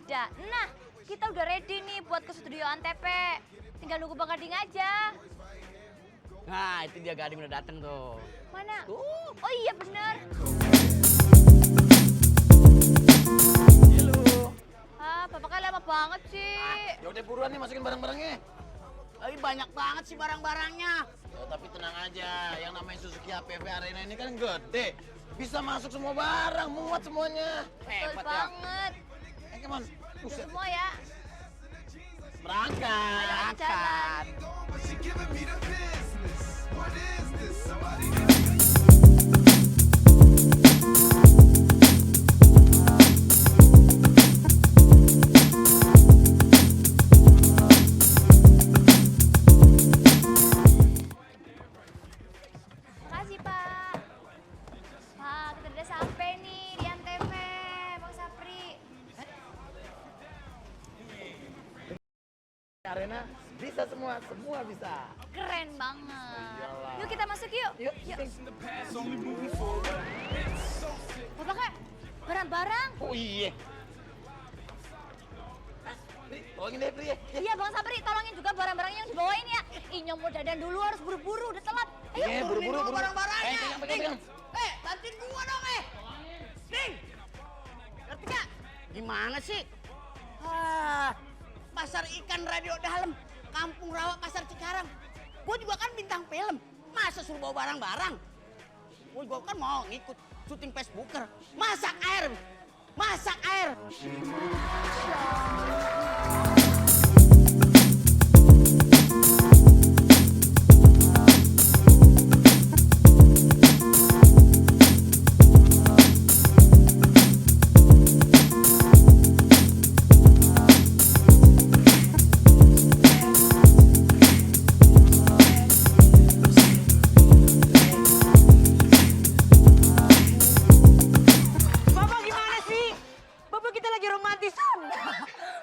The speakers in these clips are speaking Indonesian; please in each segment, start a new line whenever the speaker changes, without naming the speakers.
ada. Nah, kita udah ready nih buat ke studio Antv. Tinggal nunggu Bang Gading aja.
Nah, itu dia Gading udah dateng tuh.
Mana?
Tuh.
Oh iya bener.
Halo.
Bapak kan lama banget sih.
Ya udah buruan nih masukin barang-barangnya.
Lagi banyak banget sih barang-barangnya.
Tapi tenang aja, yang namanya Suzuki APV Arena ini kan gede. Bisa masuk semua barang, muat semuanya.
Betul
Hebat
banget.
ya. Come on.
Udah
Buset.
semua ya.
Berangkat.
Ayo jalan. Makasih Pak. Pak, kita udah sampai nih di Antv, Bang Sapri.
Arena bisa semua bisa.
Keren banget.
Iyalah.
Yuk kita masuk yuk.
Yuk.
Bapak Kak, barang-barang.
Oh iya. Tolongin deh, Pri ya.
Iya Bang Sapri, tolongin juga barang-barangnya yang dibawain ya. Inyong mau dandan dulu, harus buru-buru, udah telat. Ayo.
Iya, buru-buru.
barang-barangnya.
Pegang.
Bantuin gua dong, Ding! Ngerti gak? Gimana sih? Pasar ikan Radio Dalam, Kampung Rawa Pasar Cikarang. Gua juga kan bintang film. Masa suruh bawa barang-barang? Gua juga kan mau ngikut syuting Facebooker. Masak air! Bapak gimana sih? Bapak kita lagi romantisan.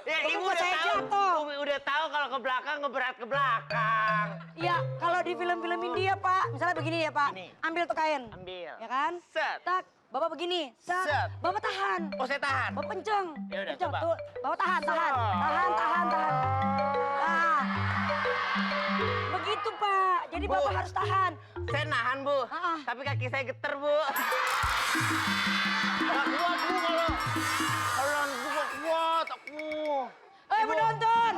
Ya,
Bapak
ibu
buat
udah
saya
tahu.
jatuh.
Ibu udah tahu kalau ke belakang ngeberat ke belakang.
Iya, kalau di film-film India, Pak, misalnya begini ya, Pak.
Gini.
Ambil tuh kain.
Ambil.
Ya kan?
Set.
Tak, Bapak begini. Set.
Set.
Bapak tahan.
Oh, saya tahan.
Bapak penceng.
Ya udah,
Penceng.
coba.
Tuh, Bapak tahan. Tahan. Nah. Begitu, Pak. Jadi
Bu.
Bapak harus tahan.
Saya nahan, Bu.
Ah.
Tapi kaki saya geter, Bu. Nggak kuat, Bu, kalau nggak kuat aku.
Penonton.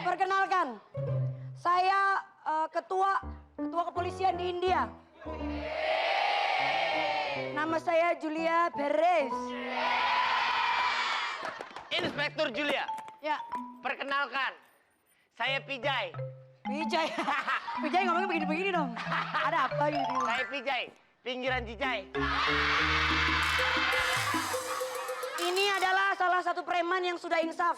Perkenalkan. Saya ketua kepolisian di India. Nama saya Julia Perez.
Inspektur Julia,
Ya,
perkenalkan. Saya Pijay.
Vijay. Vijay ngomongnya begini-begini dong. Ada apa gitu?
Saya Pijay. Pinggiran Jijay.
Ini adalah salah satu preman yang sudah insaf.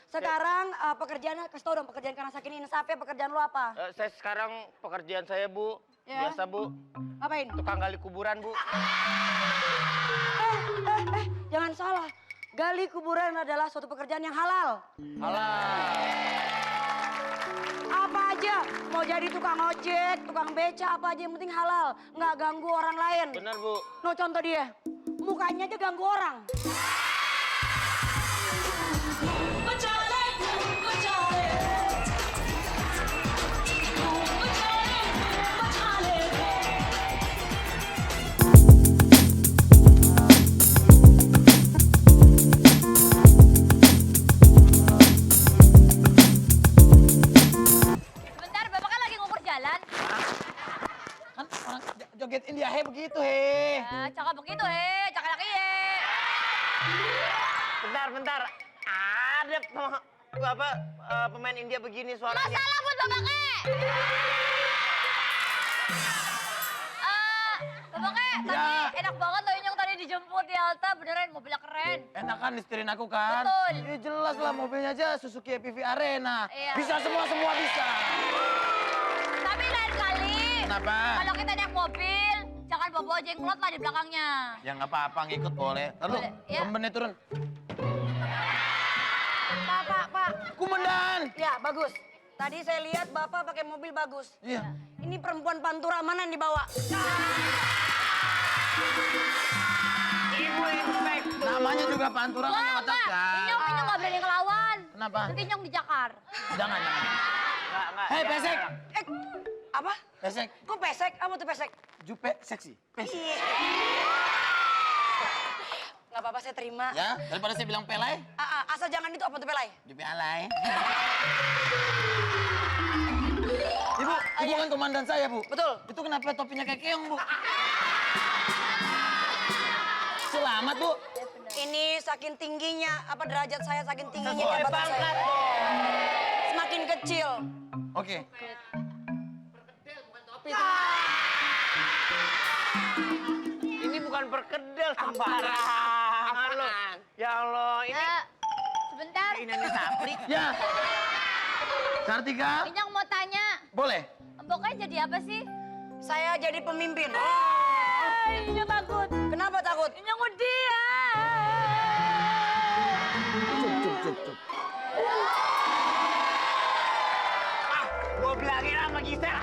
Sekarang pekerjaannya, kasih tau dong pekerjaan karena saking insafnya pekerjaan lu apa?
Saya sekarang pekerjaan saya, Bu.
Ya.
Biasa, Bu.
Apain?
Tukang gali kuburan, Bu.
Jangan salah. Gali kuburan adalah suatu pekerjaan yang halal.
Alah.
Apa aja, mau jadi tukang ojek, tukang beca, apa aja yang penting halal. Nggak ganggu orang lain.
Benar, Bu.
No contoh dia, mukanya aja ganggu orang.
Bentar, Bapak kan lagi ngukur jalan.
Kan orang joget India begitu, he.
Cakep begitu, cakep lagi
Bentar. Ada pemain India begini suaranya.
Masalah buat Bapak Bapak tadi enak banget loh Inyong tadi dijemput di Alta, beneran mobilnya keren.
Enak kan istriin aku kan?
Betul.
Ya jelas lah mobilnya aja Suzuki APV Arena.
Iya.
Bisa semua bisa.
Tapi lain kali,
Kenapa?
kalau kita naik mobil, jangan bawa jenglot lah di belakangnya.
Ya nggak apa-apa ngikut boleh. Lalu
Boleh, ya.
komandannya turun.
Pak.
Komandan.
Ya, bagus. Tadi saya lihat Bapak pakai mobil bagus.
Iya.
Ini perempuan pantura mana yang dibawa?
Ibu
Inspektur.
Namanya juga pantura kan
Wah,
otak
Kak.
kan.
Inyong nggak berani ngelawan.
Kenapa?
Nanti Inyong dijakar.
Jangan.
Enggak.
Hei, pesek.
Apa?
Pesek.
Kok pesek? Apa tuh pesek?
Jupe seksi. Pesek.
Nggak apa-apa, saya terima.
Ya, daripada saya bilang pelai.
Asal jangan itu apa tuh pelai?
Jupe alay. Ibu kan komandan saya, Bu.
Betul.
Itu kenapa topinya kayak keong, Bu? Selamat, Bu.
Ini saking tingginya, apa derajat saya saking tingginya
Sesuai
jabatan
pangkat,
saya.
Bos.
Semakin kecil.
Oke.
Ini bukan perkedel sembarangan lo. Ya Allah, ini
Sebentar.
ini sapri.
Ya. Kartika,
Inyong mau tanya.
boleh?
Mboknya jadi apa sih?
Saya jadi pemimpin.
Inyong takut.
Kenapa takut?
Inyong udah.
Cuk.
Gua bilangin sama Gisel.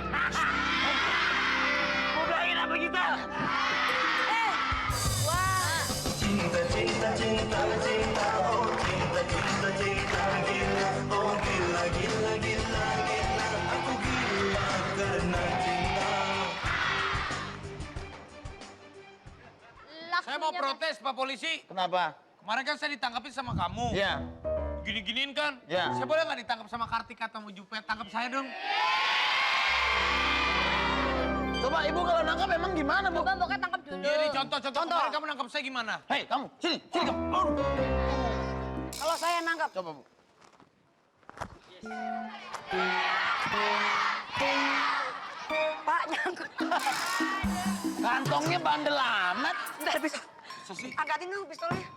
Gua bilangin sama Gisel.
Wah.
Saya mau protes, Pak Polisi.
Kenapa?
Kemarin kan saya ditangkapin sama kamu.
Ya.
Gini-giniin kan?
Ya.
Saya boleh nggak ditangkap sama Kartika atau mau Jupe? Tangkap saya dong.
Coba Ibu kalau nangkap emang gimana, Bu?
Coba mboknya tangkap dulu.
Jadi contoh kemarin kamu nangkap saya gimana?
Hei, kamu. Sini kamu.
Kalau saya nangkap.
Coba, Bu.
Pak nyangkut.
Kantongnya bandel amat.
Bentar, pistol.
Masa sih?
Angkatin dong pistolnya.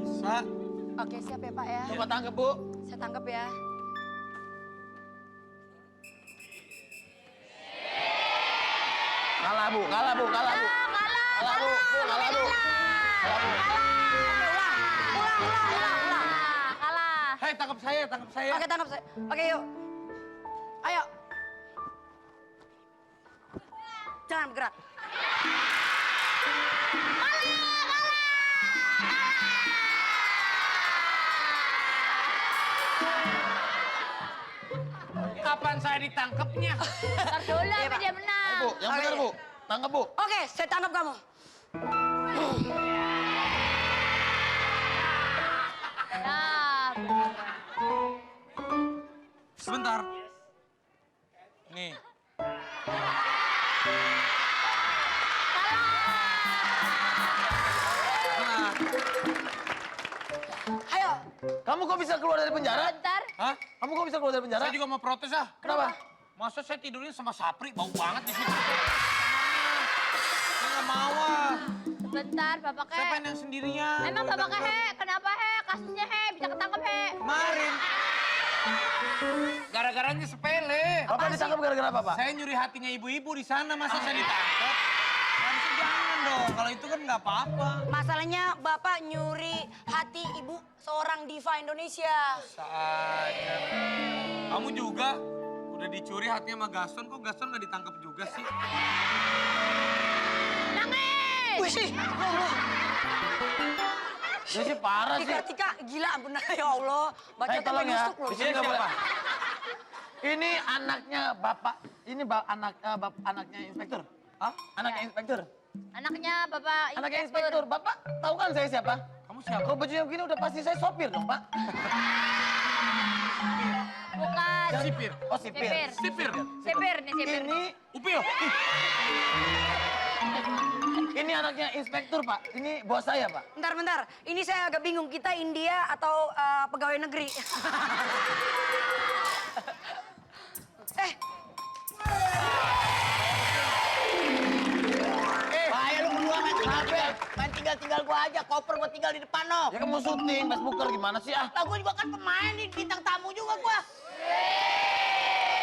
Bisa.
Oke, siap ya Pak ya.
Coba tangkap, Bu.
Saya tangkap ya.
Kalah, Bu. Kalah, Bu. Kalah, Bu. Kalah, Bu. Kalah, Bu. Kalah, Bu.
Kalah.
Hei, tangkap saya.
Oke, tangkap saya. Oke, yuk. Ayo. Jangan bergerak.
Kapan saya ditangkapnya?
Ntar dulu sampai dia menang.
Bu, yang benar, Bu. Tangkap, Bu.
Oke, saya tangkap kamu.
Nah,
Sebentar. Nih. Nah,
Ayo.
Kamu kok bisa keluar dari penjara?
bentar.
hah?
Kamu kok bisa keluar dari penjara?
Saya juga mau protes ah.
Kenapa?
Masa saya tidurnya sama Sapri, bau banget di situ. Saya nggak mau ah.
Sebentar, Bapak
Saya
Ke.
pengen yang sendirian.
Emang Bapak Ke, He? Kenapa He? Kasusnya He, bisa ketangkep He.
Kemarin. Gara-garanya sepele.
Bapak ditangkap gara-gara apa, Pak?
Saya nyuri hatinya ibu-ibu di sana, masa saya ditangkap? Harusnya jangan dong, kalau itu kan nggak apa-apa.
Masalahnya Bapak nyuri hati Ibu seorang diva Indonesia.
Saatnya. Kamu juga udah dicuri hatinya sama Gaston, kok Gaston nggak ditangkap juga sih?
Nangis!
Wih sih,
Ini sih parah sih.
Tika, gila ampun ya Allah. Baca
Hei, tolong ya.
loh.
Di sini nggak boleh. Ini anaknya Bapak. Ini anaknya inspektur.
Hah?
Anaknya inspektur.
Anaknya Bapak
Anaknya inspektur. Bapak tahu kan saya siapa?
Kamu siapa?
Kalau bajunya begini udah pasti saya sopir dong, Pak.
Bukan.
Sipir.
Oh, sipir.
Sipir.
Sipir.
Sipir nih, sipir.
Upil.
Ini anaknya inspektur, Pak. Ini bos saya, Pak.
Bentar. Ini saya agak bingung. Kita India atau pegawai negeri?
Bahaya lu berdua main HP. Main tinggal gua aja. Koper gua tinggal di depan no.
Ya kamu syuting, Facebooker gimana sih ah?
Lah gua juga kan pemain nih, bintang tamu juga gua.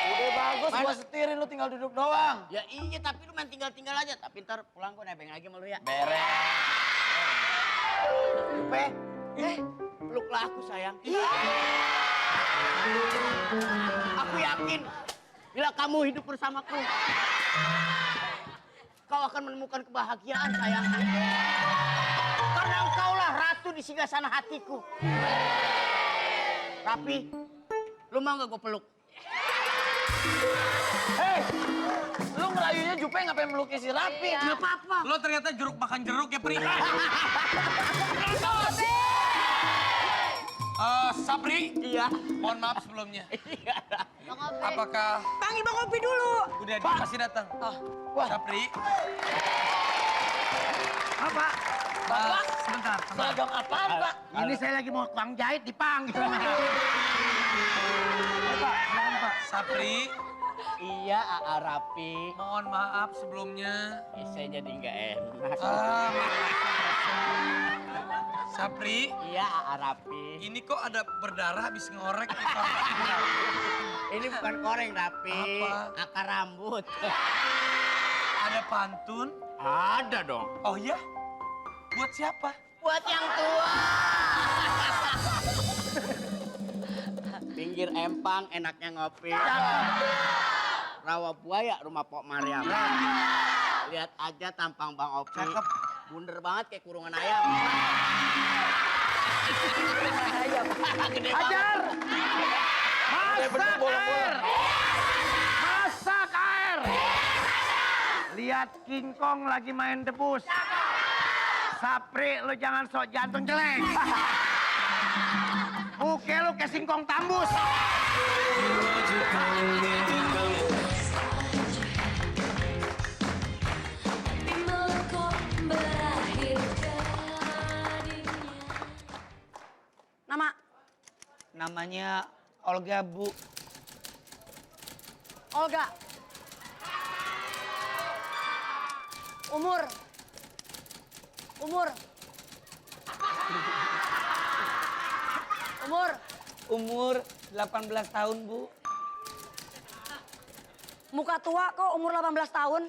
Udah bagus, gua setirin lu tinggal duduk doang.
Ya iya, tapi lu main tinggal aja. Tapi ntar pulang gua nebeng lagi sama lu ya.
Beres.
Be, peluklah aku sayang. Aku yakin bila kamu hidup bersamaku,
kau akan menemukan kebahagiaan sayangku. Karena engkaulah ratu di singgasana hatiku. Rapi, lu mau gak gue peluk?
Hei, lu ngelayunya Jupe ngapain melukis si Rapi?
Gak apa-apa.
Lo ternyata jeruk makan jeruk ya, Pri. Sapri,
Iya.
mohon maaf sebelumnya.
Bang Obe.
Apakah
Panggil Bang Opi dulu.
udah dia pasti datang?
Wah.
Sapri,
Apa?
Bapak,
sebentar.
seragam apaan, Pak?
Ini saya lagi mau tukang jahit dipanggil. Pak.
Sapri,
Iya, Aa Rapi.
mohon maaf sebelumnya.
Saya jadi nggak enak.
Sapri,
Iya, Aa Rapi.
ini kok ada berdarah habis ngorek?
Ini bukan koreng, Rapi.
Apa?
Akar rambut.
Ada pantun?
Ada dong.
Oh iya? Buat siapa?
Buat yang tua. Pinggir empang enaknya ngopi. Rawa buaya rumah Pok Mariam. Lihat aja tampang Bang Opi.
Cakep.
Bunder banget kayak kurungan ayam. Gede
Hajar!
Masak air! Masak air! Lihat King Kong lagi main debus. Sapri, lu jangan sok jantung jelek. Muka lu kayak singkong tambus. Nama?
Namanya Olga, Bu.
Olga. Umur? Umur? Umur?
Umur 18 tahun, Bu.
Muka tua kok umur 18 tahun?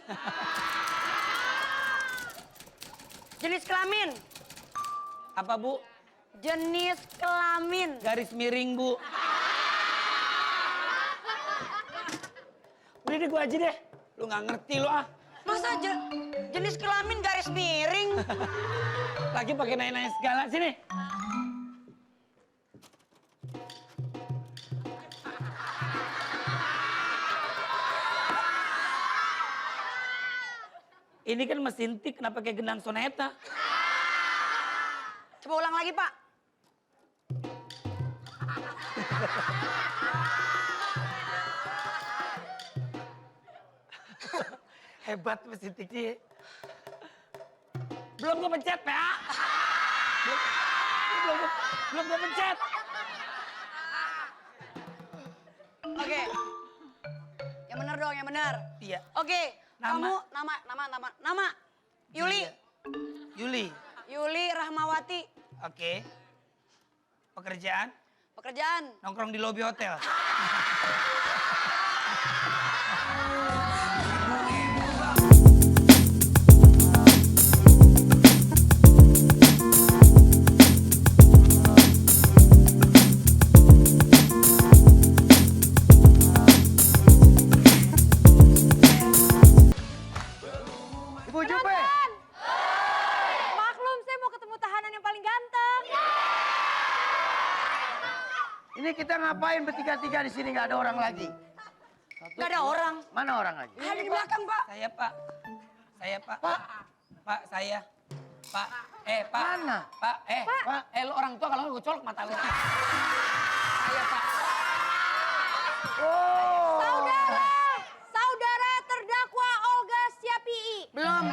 Jenis kelamin?
Apa, Bu?
Jenis kelamin.
Garis miring, Bu. Udah deh, gua aja deh. Lu nggak ngerti lu ah.
Masa jenis kelamin garis miring?
Lagi pakai nanya-nanya segala sini. Ini kan mesin tik, kenapa kayak gendang soneta?
Coba ulang lagi, Pak.
Hebat mesin tiknya. Belum gue pencet, Pak. Belum gue pencet.
Oke. Yang benar dong, yang benar.
Iya.
Oke,
Nama.
kamu nama. Yuli.
Yuli.
Yuli Rahmawati.
Oke. Pekerjaan?
Pekerjaan.
Nongkrong di lobi hotel.
Ibu Jupe!
Maklum, saya mau ketemu tahanan yang paling ganteng.
Ini kita ngapain bertiga-tiga di sini nggak ada orang lagi?
Gak ada orang.
Mana orang lagi?
Ada di belakang, Pak.
Saya, Pak. Pak, saya. Pak, Pak.
Mana?
Pak,
Pak.
lu orang tua kalau gue colok mata lu. Saya, Pak.
Oh.
Saudara terdakwa Olga Siapii.
Belum.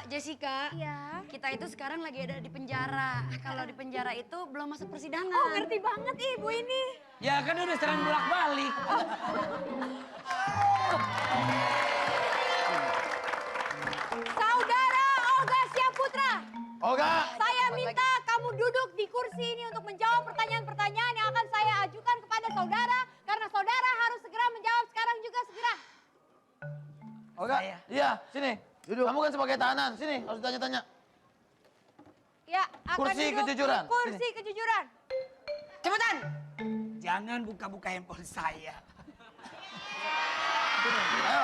Jessica,
Iya.
kita itu sekarang lagi ada di penjara. Kalau di penjara itu belum masuk persidangan.
Oh, ngerti banget ibu ini.
Ya kan udah sering bolak-balik.
Saudara Olga Siaputra,
Olga!
saya minta kamu duduk di kursi ini untuk menjawab pertanyaan-pertanyaan yang akan saya ajukan kepada saudara. Karena saudara harus segera menjawab sekarang juga segera.
Olga?
Saya.
Iya, sini. Duduk. Kamu kan sebagai tahanan, sini harus tanya-tanya.
Ya, akan
Kursi
duduk
kejujuran.
di kursi kejujuran.
Cepetan.
Jangan buka-buka handphone saya.
Ayo.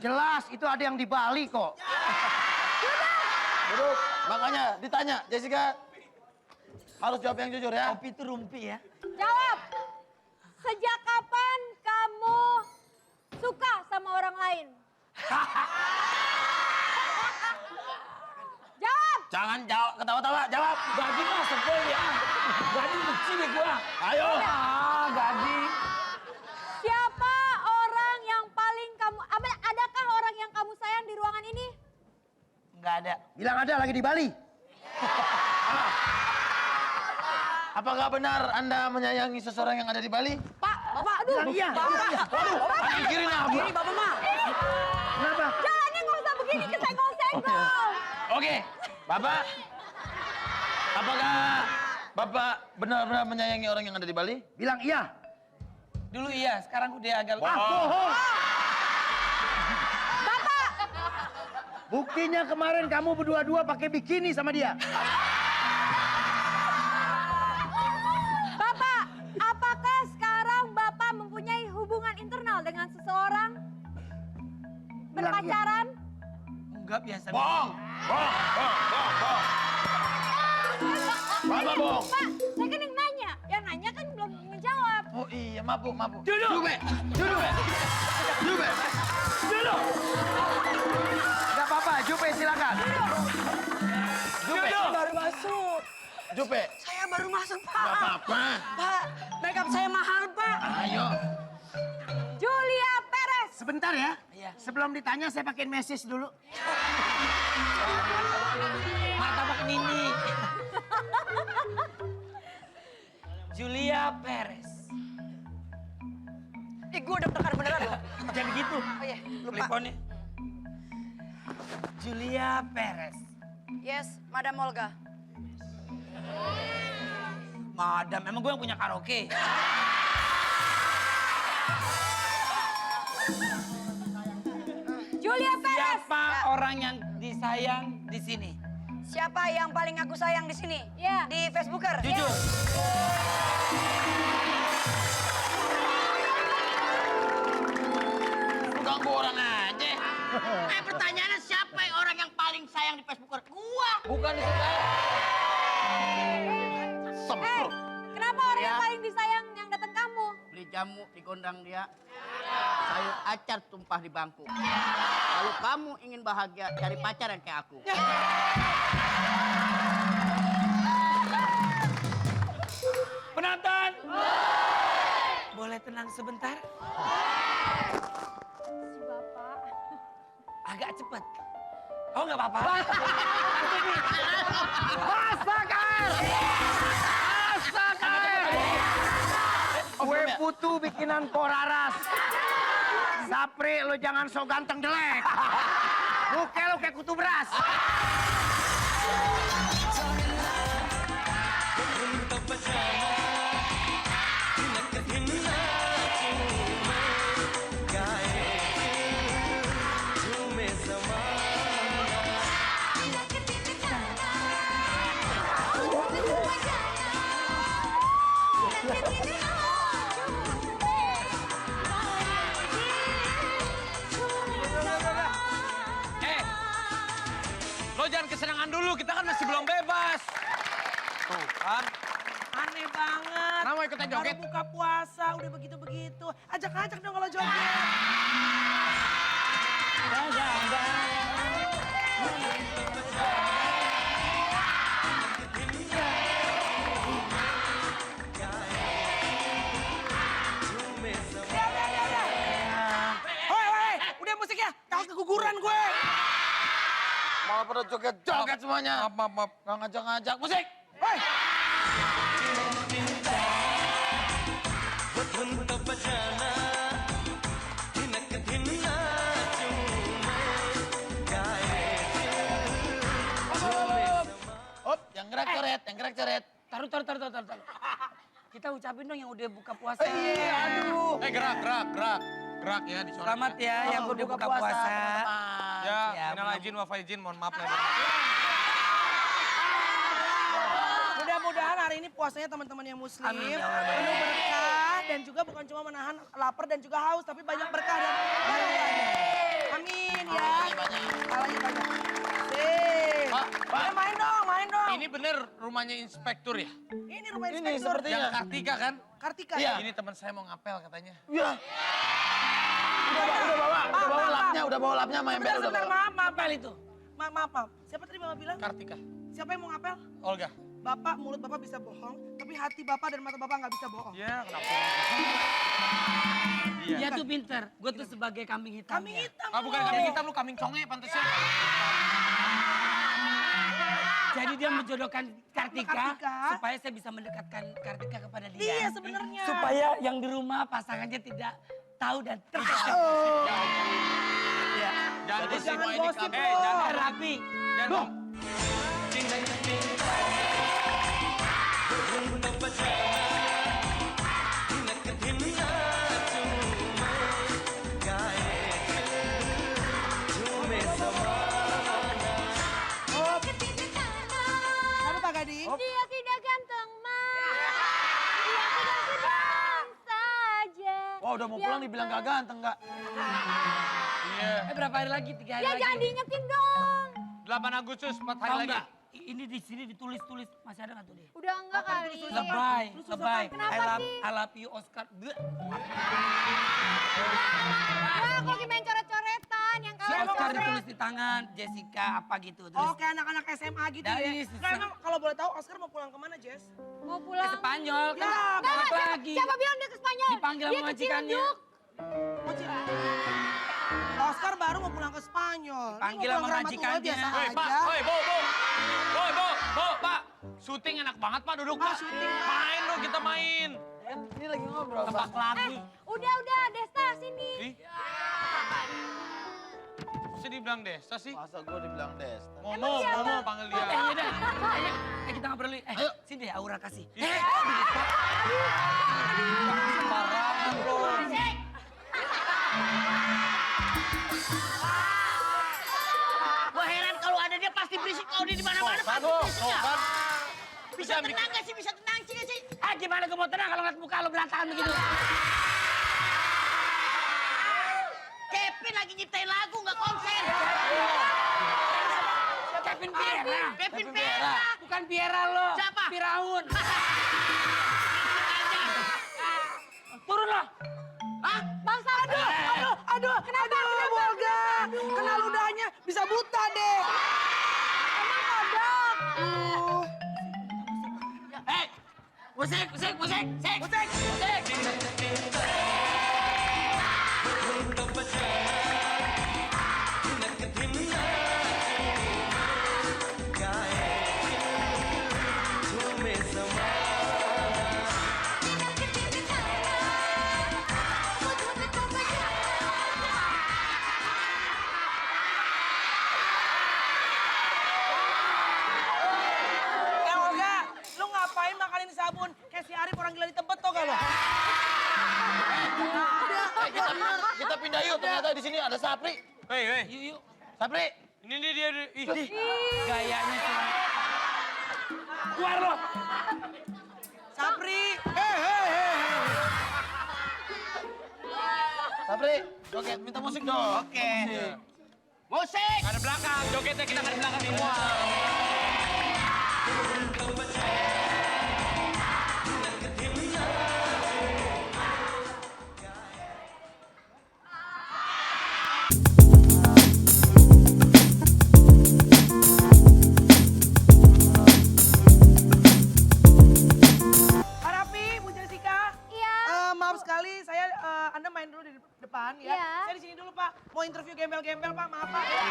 Jelas itu ada yang di Bali kok.
Duduk. Makanya ditanya, Jessica harus jawab yang jujur ya.
Kopi itu rumpi ya.
Jawab. Sejak kapan kamu suka sama orang lain? Jawab.
Jangan jawab, ketawa-tawa, jawab.
Gaji mah sebel ya. Gaji benci deh gua.
Ayo.
Gaji.
Siapa orang yang paling kamu, adakah orang yang kamu sayang di ruangan ini?
Nggak ada.
Bilang ada lagi di Bali.
Apakah benar Anda menyayangi seseorang yang ada di Bali?
Pak, Bapak, aduh.
Bilang iya.
Waduh, pikirin apa?
Ini Bapak mah.
Kenapa?
Jalannya nggak usah begini, kesenggol-senggol.
Oke, Bapak. Apakah Bapak benar-benar menyayangi orang yang ada di Bali?
Bilang iya.
Dulu iya, sekarang udah agak
Bohong.
Bapak,
Buktinya kemarin kamu berdua-dua pakai bikini sama dia.
Bapak, apakah sekarang Bapak mempunyai hubungan internal dengan seseorang?
Bilang iya.
Berpacaran?
enggak biasa.
Bohong! Bapak bohong!
Pak, saya kan yang nanya. Yang nanya kan belum menjawab.
Oh iya, mabuk.
Duduk.
Jupe!
Gak apa-apa, Jupe silakan.
Jupe!
Baru masuk.
Jupe!
Saya baru masuk, Pak.
Gak apa-apa.
Pak, makeup saya mahal, Pak.
Ayo.
Julia Perez.
Sebentar ya.
Iya.
Sebelum ditanya saya pakai message dulu.
Martabak Nini. Julia Perez. Gue udah tekan beneran loh. Jangan gitu. Oh iya, lupa. Teleponnya. Julia Perez.
Yes, Madam Olga.
Madam, emang gue yang punya karaoke.
Julia Perez.
Siapa orang yang disayang di sini?
Siapa yang paling aku sayang di sini?
Ya.
Di Facebooker.
Jujur.
Ganggu orang aja.
Pertanyaannya siapa orang yang paling sayang di Facebooker? Gua.
Bukan disukai.
Eh, kenapa orang yang paling disayang yang datang kamu?
Beli jamu di gondang dia. Sayur acar tumpah di bangku. Kalau kamu ingin bahagia, cari pacar yang kayak aku. Penonton, boleh tenang sebentar?
Si Bapak.
Agak cepat. Oh nggak apa-apa.
Kue putu bikinan Poraras. Sapri lo jangan so ganteng jelek. Muka lo kayak kutu beras.
Lo jangan kesenangan dulu, kita kan masih belum bebas. Tuh kan.
Aneh banget.
Kenapa ikutan joget?
Baru buka puasa, udah begitu-begitu. Ajak-ajak dong kalau joget. Hoi, udah musiknya. Takut keguguran gue.
Malah pada joget-joget semuanya.
Maaf.
Nggak ngajak-ngajak. Musik!
Hoi.
Hop, yang gerak coret.
Taruh. Kita ucapin dong yang udah buka puasa. Aduh.
Gerak. Gerak ya di suara.
Selamat ya yang udah buka puasa.
Ya,
Ya,
minal izin wa faizin, mohon maaf lah.
Mudah-mudahan hari ini puasanya teman-teman yang muslim
Amin, ya Allah.
penuh berkah dan juga bukan cuma menahan lapar dan juga haus tapi banyak berkah dan barokahnya. Amin. Main dong, main dong.
Ini bener rumahnya inspektur ya?
Ini rumah
Ini
inspektur.
sepertinya.
Yang Kartika kan?
Kartika
Iya.
ya?
Ini teman saya mau ngapel katanya.
Ya. Udah bawa lapnya sama ember udah
Sebentar,
bawa.
maaf, maaf, Pel itu. Maaf, maaf, maaf. Siapa tadi Bapak bilang?
Kartika.
Siapa yang mau ngapel?
Olga.
Bapak, mulut Bapak bisa bohong, tapi hati Bapak dan mata Bapak nggak bisa bohong.
Iya, kenapa? Iya.
Dia tuh pinter, gue tuh sebagai kambing hitam.
Kambing hitam.
Ah, bukan
loh.
kambing hitam, lu kambing conge pantasnya.
Jadi dia menjodohkan Kartika,
Kartika.
supaya saya bisa mendekatkan Kartika kepada dia.
Iya sebenarnya.
Supaya yang di rumah pasangannya tidak tahu dan terkesan.
Jangan
Jangan
semua ini
gosip,
kamu.
Bro.
Jangan
Rapi.
jangan.
Kenapa Pak Gading?
Dia tidak ganteng, Mas. Dia tidak sedang saja.
Wah udah mau pulang dibilang gak ganteng Kak.
Iya.
Berapa hari lagi? 3 hari
Ya
lagi.
jangan diingetin dong.
8 Agustus, 4 hari
Tahu
lagi.
nggak? Ini di sini ditulis-tulis, masih ada nggak tuh dia?
Udah enggak kali.
Lebay, lebay.
Kenapa sih?
I love you Oscar. Bleh.
Wah, kok lagi main coret-coretan yang
Si
kalau
Oscar
coret.
ditulis di tangan, Jessica apa gitu. Terus
Oh, kayak anak-anak SMA gitu
Dari
ya.
sisa-
Nah, emang kalau boleh tahu Oscar mau pulang kemana, Jess?
Mau
ke
pulang.
Spanyol, kan
Ya,
balik
siapa,
lagi.
siapa bilang dia ke Spanyol?
Dipanggil
Dia
sama
ke
majikannya.
Ciledug.
Oh, Oscar baru mau pulang ke Spanyol. Ini
Panggil
mau
sama
pulang ke Rahmatullah
majikannya.
biasa
Woi, Pak,
aja.
woi, Bo, Pak. Syuting enak banget, Pak, duduk, Pak.
syuting, Pak.
Main dong, kita main.
Ini lagi ngobrol Pak.
Tebak lagi.
Udah, Desta sini.
Ih. Bisa dibilang Desta sih.
Masa gue dibilang Desta.
Momo, panggil dia.
Yaudah, kita ngobrol dulu. Sini deh Aura kasih.
Sembarangan lo.
Gua heran kalau ada dia pasti berisik kalau dia di mana-mana pasti berisik ya. Bisa tenang gak sih? Bisa tenang sih gak sih?
Gimana gue mau tenang kalau ngeliat muka lo berantakan begitu?
Kevin lagi nyiptain lagu nggak konsen.
Kevin Piera.
Kevin Piera.
Bukan Piera lo.
Siapa?
Firaun. Turun lo.
Hah?
Bangsa
Aduh, kenapa? Olga. Kena ludahnya, bisa buta deh.
emang kodok.
Hei, musik.
Olga, lu ngapain makanin sabun? Kayak si Arif orang gila di Tebet tau gak lo?
Kita pindah yuk, ternyata di sini ada Sapri.
Hei.
Yuk.
Sapri.
Ini dia. Ih.
Gayanya cuma. Keluar lo.
Sapri.
Sapri, joget minta musik dong.
Oke. Musik.
Ada belakang, jogetnya kita ada belakang semua.
Pak Raffi, Bu Jessica.
Iya.
Maaf sekali, Anda main dulu di depan ya.
Iya.
Saya di sini dulu Pak. Mau interview gembel-gembel Pak, maaf Pak. Ya.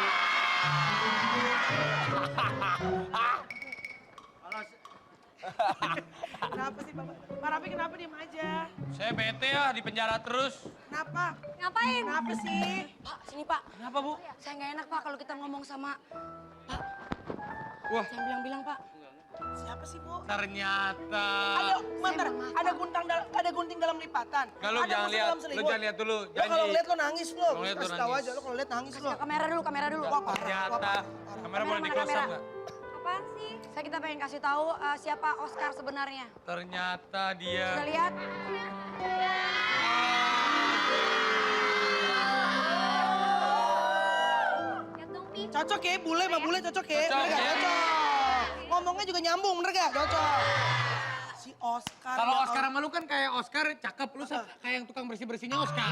Kenapa sih Pak? Pak Raffi kenapa diem aja?
Saya bete ya, di penjara terus.
Kenapa?
Ngapain?
Kenapa sih?
Pak, sini Pak.
Kenapa, Bu?
Saya nggak enak Pak kalau kita ngomong sama Pak.
Wah.
Jangan bilang-bilang Pak.
Siapa sih Bu?
Ternyata.
Ada gunting dalam lipatan.
Nggak, lu
Ada
jangan
musuh
lihat.
dalam
Lu
selimut.
jangan lihat dulu,
Lo kalau
janji.
ngeliat lo nangis lo.
Kalau ngeliat lo
Kasih tahu
nangis.
aja lo kalau lihat nangis lo.
Kamera dulu, kamera dulu.
Wah, parah,
Ternyata.
parah.
Kamera boleh di
Kamera,
close up
kamera.
nggak?
Apaan sih?
Kita pengen kasih tahu siapa Oscar sebenarnya.
Ternyata dia.
Sudah lihat?
Lihat dong, Pi.
Cocok ya, bule sama bule cocok ya.
Cocok,
Bener gak?
ya.
Cocok. Ngomongnya juga nyambung, bener gak? Cocok. Si Oscar.
Kalau
ya
Oscar
Allah.
sama lu kan kayak Oscar cakep, lu kayak yang tukang bersih-bersihnya Oscar.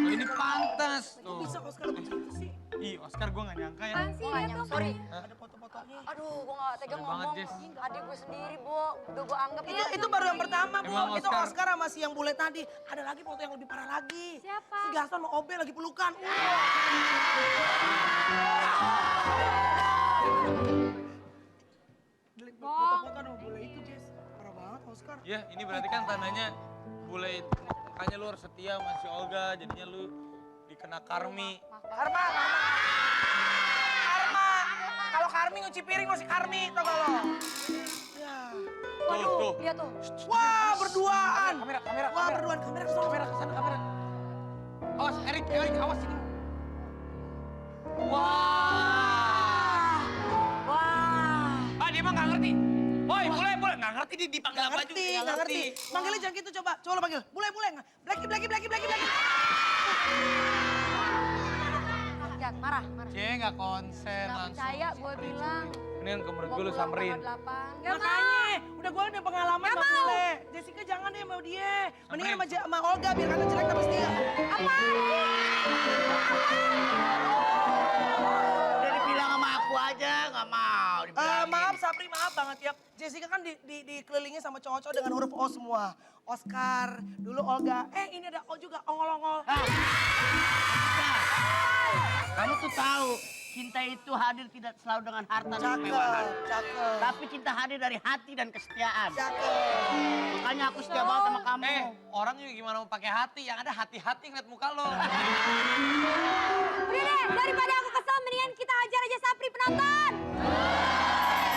Nah, ini pantas. Tuh.
Bisa Oscar begitu sih.
Ih, Oscar gue gak nyangka ya.
Apaan sih
Gua gak
dia
nyangka,
tuh?
sorry.
Ada foto-fotonya.
Aduh, gue gak tega
Sorry banget,
ngomong.
Jess.
Adik gue sendiri, Bo. Udah gue anggap
Itu baru yang pertama, Bu.
Emang
Itu
Oscar.
Oscar sama si yang bule tadi. Ada lagi foto yang lebih parah lagi.
Siapa?
Si Gaston sama Obe lagi pelukan. Delete foto-foto sama bule itu, Jess. Parah banget, Oscar.
Ya, ini berarti kan tandanya bule makanya lu harus setia sama si Olga, jadinya lu dikena karmi.
Karma. Kalau Karmi nyuci piring masih Karmi, tau gak lo? Ya.
Tuh.
Lihat tuh.
Wah, berduaan.
Kamera.
Wah, berduaan. Kamera ke sana.
Kamera. Awas, Erik, awas sini. Wah. Ah, dia mah gak ngerti. Woi, boleh. Gak ngerti dia dipanggil apa juga.
Nggak ngerti. Manggilnya jangan gitu, coba. Coba lo panggil. Bule. Blacky.
Lihat, marah.
Cie, gak konsen
Gak
langsung.
percaya, gue bilang.
Ini kan ke menurut
Mau
gue lu
pulang
samperin.
tanggal 8.
Makanya, udah gue ada pengalaman sama bule. Jessica jangan deh mau dia. Mendingan sama Olga biar kata jelek sama dia.
Udah dibilang sama aku aja, nggak mau dibilangin.
Maaf Sapri, maaf banget ya. Jessica kan dikelilingi sama cowok-cowok dengan huruf O semua. Oscar, dulu Olga. Ini ada O juga, ongol-ongol.
Kamu tuh tahu, cinta itu hadir tidak selalu dengan harta dan kemewahan.
Cakep.
Tapi cinta hadir dari hati dan kesetiaan.
Cakep.
Makanya aku setia banget sama kamu.
Orang juga gimana mau pakai hati, yang ada hati-hati ngeliat muka lo.
Udah deh, daripada aku kesel, mendingan kita hajar aja Sapri penonton.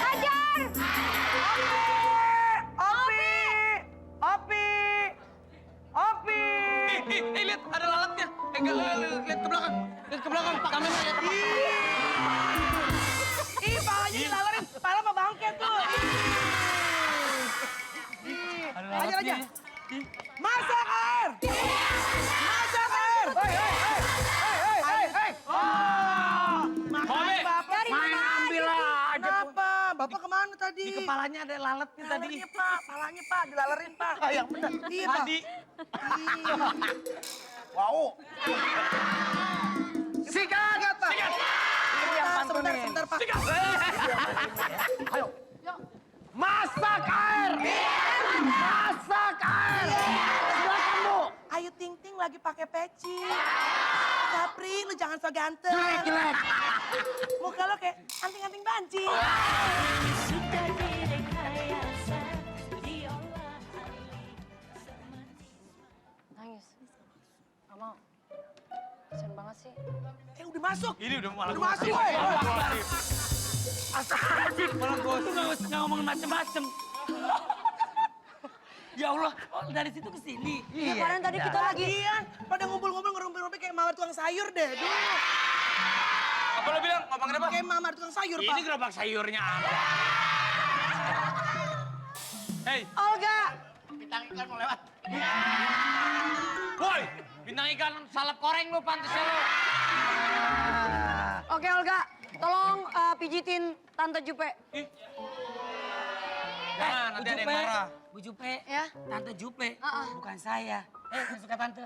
Hajar!
Opi!
Lihat ada lalatnya. Lihat ke belakang. Kamera ya.
Ih, palanya dilalerin. Pala sama bangke tuh. Hajar aja. Masak air! Masak air! Hei! Makanya Bapak
Main ambil aja.
kenapa? Bapak kemana tadi?
Di kepalanya ada lalatnya tadi.
Palanya, Pak. Palanya, Pak. Dilalerin, Pak. Yang benar. Iya, Pak.
Tadi.
Wow.
Sikat, Pak. Sebentar, Pak.
Masak air. Masak air. Silakan, Bu.
Ayu Ting Ting lagi pakai peci. Sapri, lu jangan so ganteng.
Jelek.
Muka lo kayak anting-anting banci.
Nangis. Gak mau. Kasian banget sih.
Udah masuk.
Ini udah malah.
Udah masuk, woy.
Malah gue.
Lu gak usah ngomongin macem-macem. Ya Allah, dari situ ke sini.
Ya, kemarin tadi kita lagi...
Lagian, pada ngumpul-ngumpul ngerumpi-rumpi kayak mawar tukang sayur deh. Dulu.
Apa lo bilang? Ngomongin apa?
Kayak mawar tukang sayur, Pak.
Ini gerobak sayurnya apa? Hei,
Olga!
Bintang iklan mau lewat.
woi, bintang ikan salap koreng lu pantasnya lu.
Oke, Olga. Tolong pijitin Tante Jupe.
Jangan, nanti ada yang marah.
Bu Jupe,
Ya?
Tante Jupe,
Ah.
bukan saya. Yang suka Tante.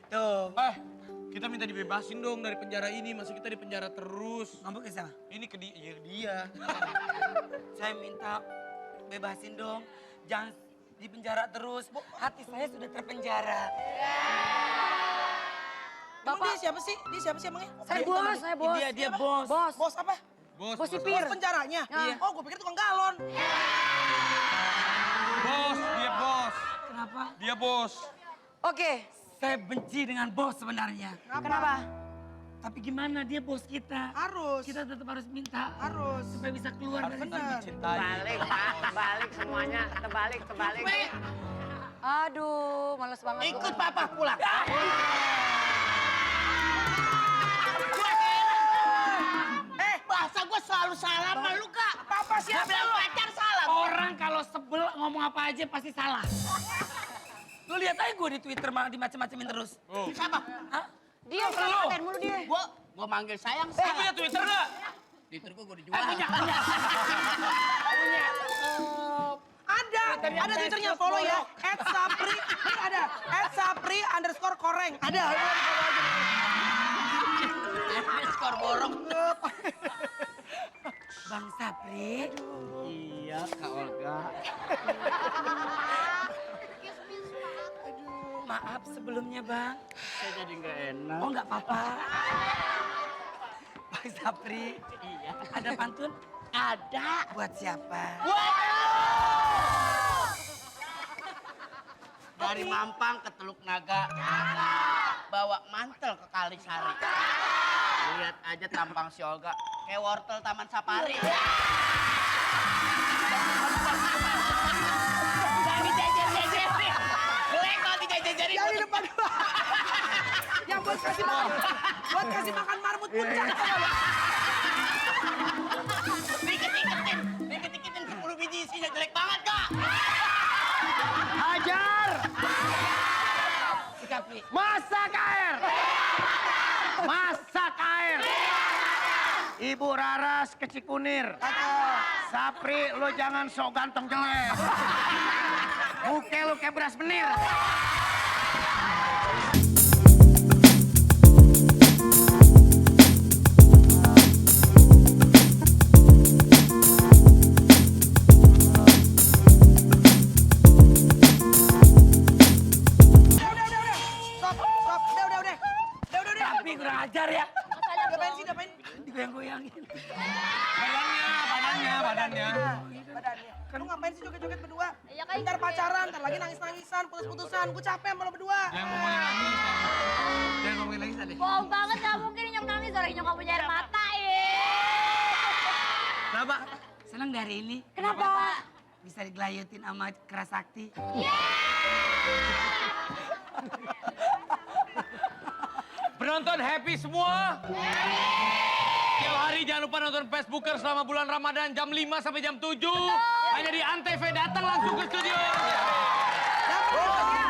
Tuh, kita minta dibebasin dong dari penjara ini. Masa kita di penjara terus?
Ngomong ke sana.
Ini ke dia.
Saya minta bebasin dong. Jangan di penjara terus. Hati saya sudah terpenjara.
Emang dia siapa sih? Dia siapa sih emangnya?
Saya bos, saya bos.
Dia bos.
Bos.
Bos apa?
Bos
Bos
sipir.
Bos penjaranya?
Iya.
Oh, gue pikir tukang galon.
Dia bos.
Kenapa?
Dia bos.
Oke.
Saya benci dengan bos sebenarnya.
Kenapa?
Tapi gimana dia bos kita?
Harus.
Kita tetap harus minta.
Harus.
Supaya bisa keluar dari
Bener.
sini.
Cintai.
Balik, Pak. Balik semuanya. Terbalik.
Aduh, males banget.
Ikut papa pulang. Bahasa gue selalu salah sama lu, Kak.
Papa siapa
Bilang
lu?
pacar salah.
Orang kalau sebel ngomong apa aja pasti salah. Lu lihat aja gue di Twitter malah dimacem-macemin terus.
Oh.
Siapa?
Hah?
Dia dikatain mulu dia.
Gua manggil sayang.
Lu punya Twitter nggak?
Twitter gua dijual.
Ada Twitternya, follow ya. @sapri, ini ada. @sapri_koreng. Ada.
Skor borong.
Bang Sapri.
Iya, Kak Olga.
Maaf sebelumnya Bang.
Saya jadi nggak enak.
Oh nggak apa-apa. Bang Sapri. Iya. Ada pantun?
Ada.
Buat siapa?
Dari Mampang ke Teluk Naga. Bawa mantel ke Kalisari. Lihat aja tampang si Olga. Kayak wortel Taman Safari. Jangan dijejer-jejerin. Gue kalau dijejer-jejerin.
Yang di depan gua. Yang buat kasih makan marmut puncak.
Dikit-dikitin 10 biji isinya jelek banget, Kak.
Hajar!
Sikapi.
Masak air! Masak air! Ibu Raras ke Cikunir. Sapri, lo jangan sok ganteng jelek. Muka lo kayak beras menir.
Udah.
Tapi kurang ajar ya.
Ngapain sih, ngapain?
Digoyang-goyangin.
Badannya.
Badannya. Lu ngapain sih joget-joget berdua?
Ya kan,
Ntar pacaran, ntar lagi nangis-nangisan, putus-putusan. Gue capek sama lo berdua.
Jangan ngomongin nangis. Jangan ngomongin nangis deh.
Bohong banget, gak mungkin Inyong nangis. Orang Inyong gak punya air mata,
Kenapa?
Senang dari ini.
Kenapa?
Bisa digelayutin sama Keras Sakti.
Penonton happy semua? Tiap hari jangan lupa nonton Facebooker selama bulan Ramadan jam 5 sampai jam 7. Hanya di Antv, datang langsung ke studio.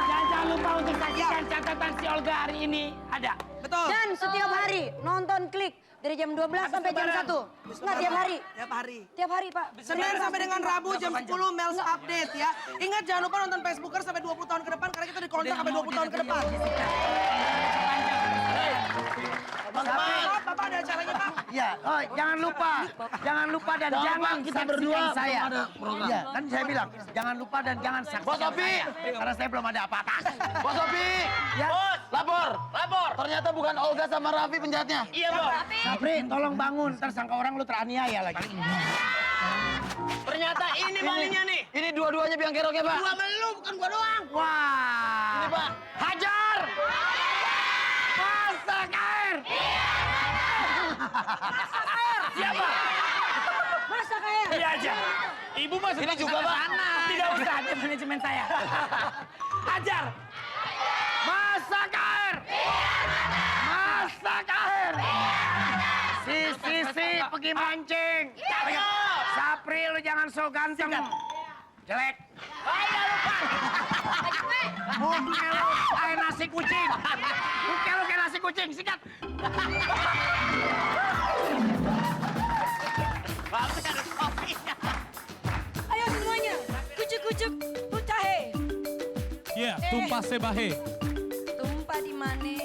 Jangan lupa untuk saksikan catatan si Olga hari ini. Ada.
Betul.
Dan setiap hari nonton Klik dari jam 12 sampai jam 1. Enggak tiap hari.
Tiap hari.
Tiap hari, Pak.
Senin sampai dengan Rabu jam 10 Mels Update ya. Ingat jangan lupa nonton Facebooker sampai 20 tahun ke depan karena kita dikontrak sampai 20 tahun ke depan. Bapak ada acaranya, Pak.
Iya, oh, jangan lupa dan jangan
kita
saksikan
berdua
saya.
belum ada program.
Iya, kan saya bilang, jangan lupa dan jangan saksikan saya. Karena saya belum ada apa-apa.
Bos Sopi,
Ya.
lapor. Ternyata bukan Olga sama Raffi penjahatnya.
Iya, Bos.
Sapri, tolong bangun, ntar sangka orang lu teraniaya lagi.
Ternyata ini malingnya nih.
Ini dua-duanya biang keroknya, Pak.
Gua melu, bukan gua doang.
Wah.
Ini, Pak.
Hajar! Masak air!
Siapa?
Masak air.
Iya aja. Ibu masuk
Ini juga, Pak.
Tidak usah, dia manajemen saya. Ajar.
Masak air! Masak air! Si pergi mancing. Sapri, lu jangan so ganteng. Jelek. Muka lu kayak nasi kucing. Muka lu kayak nasi kucing, sikat.
Ayo semuanya. Kucuk-kucuk jahe.
Tumpah sebahe.
Tumpah di mana?